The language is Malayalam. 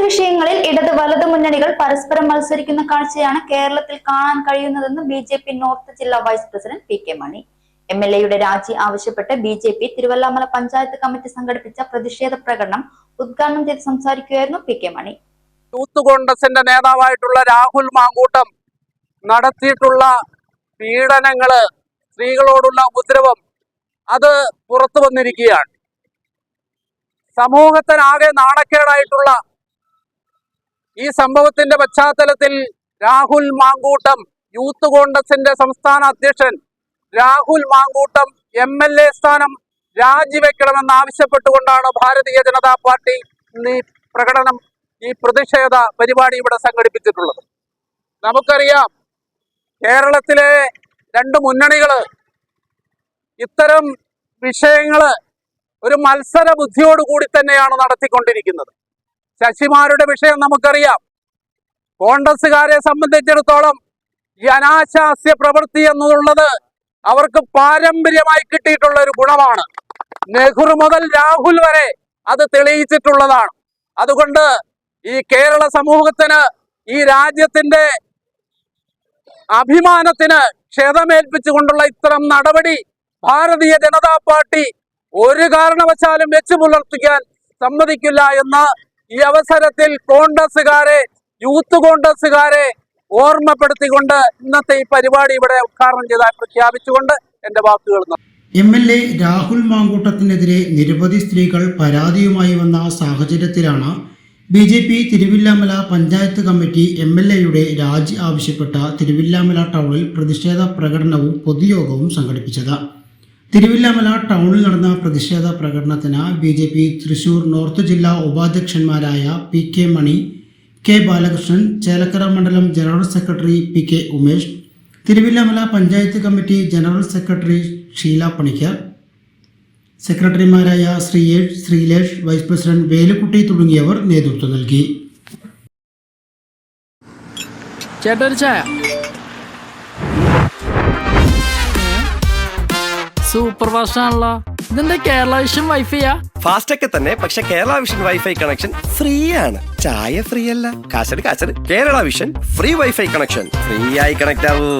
വിഷയങ്ങളിൽ ഇടത് വലത് മുന്നണികൾ പരസ്പരം മത്സരിക്കുന്ന കാഴ്ചയാണ് കേരളത്തിൽ കാണാൻ കഴിയുന്നതെന്ന് ബി.ജെ.പി. നോർത്ത് ജില്ലാ വൈസ് പ്രസിഡന്റ് പി.കെ. മണി. എം.എൽ.എയുടെ രാജി ആവശ്യപ്പെട്ട് ബി.ജെ.പി. തിരുവല്ലാമല പഞ്ചായത്ത് കമ്മിറ്റി സംഘടിപ്പിച്ച പ്രതിഷേധ പ്രകടനം ഉദ്ഘാടനം ചെയ്ത് സംസാരിക്കുകയായിരുന്നു പി.കെ. മണി. യൂത്ത് കോൺഗ്രസിന്റെ നേതാവായിട്ടുള്ള രാഹുൽ മാങ്കൂട്ടം നടത്തിയിട്ടുള്ള പീഡനങ്ങള്, സ്ത്രീകളോടുള്ള ഉപദ്രവം അത് പുറത്തു വന്നിരിക്കുകയാണ്. സമൂഹത്തിനാകെ നാണക്കേടായിട്ടുള്ള ഈ സംഭവത്തിന്റെ പശ്ചാത്തലത്തിൽ രാഹുൽ മാങ്കൂട്ടം, യൂത്ത് കോൺഗ്രസിന്റെ സംസ്ഥാന അധ്യക്ഷൻ രാഹുൽ മാങ്കൂട്ടം എം.എൽ.എ. സ്ഥാനം രാജിവെക്കണമെന്ന് ആവശ്യപ്പെട്ടുകൊണ്ടാണ് ഭാരതീയ ജനതാ പാർട്ടി ഈ പ്രതിഷേധ പരിപാടി ഇവിടെ സംഘടിപ്പിച്ചിട്ടുള്ളത്. നമുക്കറിയാം, കേരളത്തിലെ രണ്ട് മുന്നണികള് ഇത്തരം വിഷയങ്ങള് ഒരു മത്സര ബുദ്ധിയോടുകൂടി തന്നെയാണ് നടത്തിക്കൊണ്ടിരിക്കുന്നത്. ശശിമാരുടെ വിഷയം നമുക്കറിയാം. കോൺഗ്രസുകാരെ സംബന്ധിച്ചിടത്തോളം ഈ അനാശാസ്യ പ്രവൃത്തി എന്നുള്ളത് അവർക്ക് പാരമ്പര്യമായി കിട്ടിയിട്ടുള്ള ഒരു ഗുണമാണ്. നെഹ്റു മുതൽ രാഹുൽ വരെ അത് തെളിയിച്ചിട്ടുള്ളതാണ്. അതുകൊണ്ട് ഈ കേരള സമൂഹത്തിന്, ഈ രാജ്യത്തിന്റെ അഭിമാനത്തിന് ക്ഷതമേൽപ്പിച്ചുകൊണ്ടുള്ള ഇത്തരം നടപടി ഭാരതീയ ജനതാ പാർട്ടി ഒരു കാരണവശാലും വെച്ചു പുലർത്തിക്കാൻ സമ്മതിക്കില്ല എന്ന് ഈ അവസരത്തിൽ യൂത്ത് കോൺഗ്രസുകാരെ ഓർമ്മപ്പെടുത്തിക്കൊണ്ട് ഇന്നത്തെ ഈ പരിപാടി ഇവിടെ ഉദ്ഘാടനം ചെയ്താൽ പ്രഖ്യാപിച്ചുകൊണ്ട് എന്റെ വാക്കുകൾ. എം.എൽ.എ. രാഹുൽ മാങ്കൂട്ടത്തിനെതിരെ നിരവധി സ്ത്രീകൾ പരാതിയുമായി വന്ന സാഹചര്യത്തിലാണ് ബി.ജെ.പി. തിരുവില്ലാമല പഞ്ചായത്ത് കമ്മിറ്റി എം.എൽ.എയുടെ രാജി ആവശ്യപ്പെട്ട തിരുവില്ലാമല ടൗണിൽ പ്രതിഷേധ പ്രകടനവും പൊതുയോഗവും സംഘടിപ്പിച്ചത്. തിരുവില്ലാമല ടൗണിൽ നടന്ന പ്രതിഷേധ പ്രകടനത്തിന് ബി.ജെ.പി. തൃശൂർ നോർത്ത് ജില്ലാ ഉപാധ്യക്ഷന്മാരായ പി.കെ. മണി, കെ. ബാലകൃഷ്ണൻ, ചേലക്കര മണ്ഡലം general secretary P K. Umesh, Thiruvilwamala panchayat committee general secretary Sheela Panicker, സെക്രട്ടറിമാരായ ശ്രീലേഷ്, വൈസ് പ്രസിഡന്റ് വേലുക്കുട്ടി തുടങ്ങിയവർ നേതൃത്വം നൽകി. സൂപ്പർ ഫാസ്റ്റ് ആണല്ലോ. ഇതിന്റെ കേരള വിഷൻ വൈഫൈയാ? ഫാസ്റ്റ് ഒക്കെ തന്നെ, പക്ഷെ Kerala vision wifi connection free ആണ്. ചായ ഫ്രീ അല്ല, കാശട് Kerala vision free wifi connection. Free ആയി കണക്ട് ആവൂ.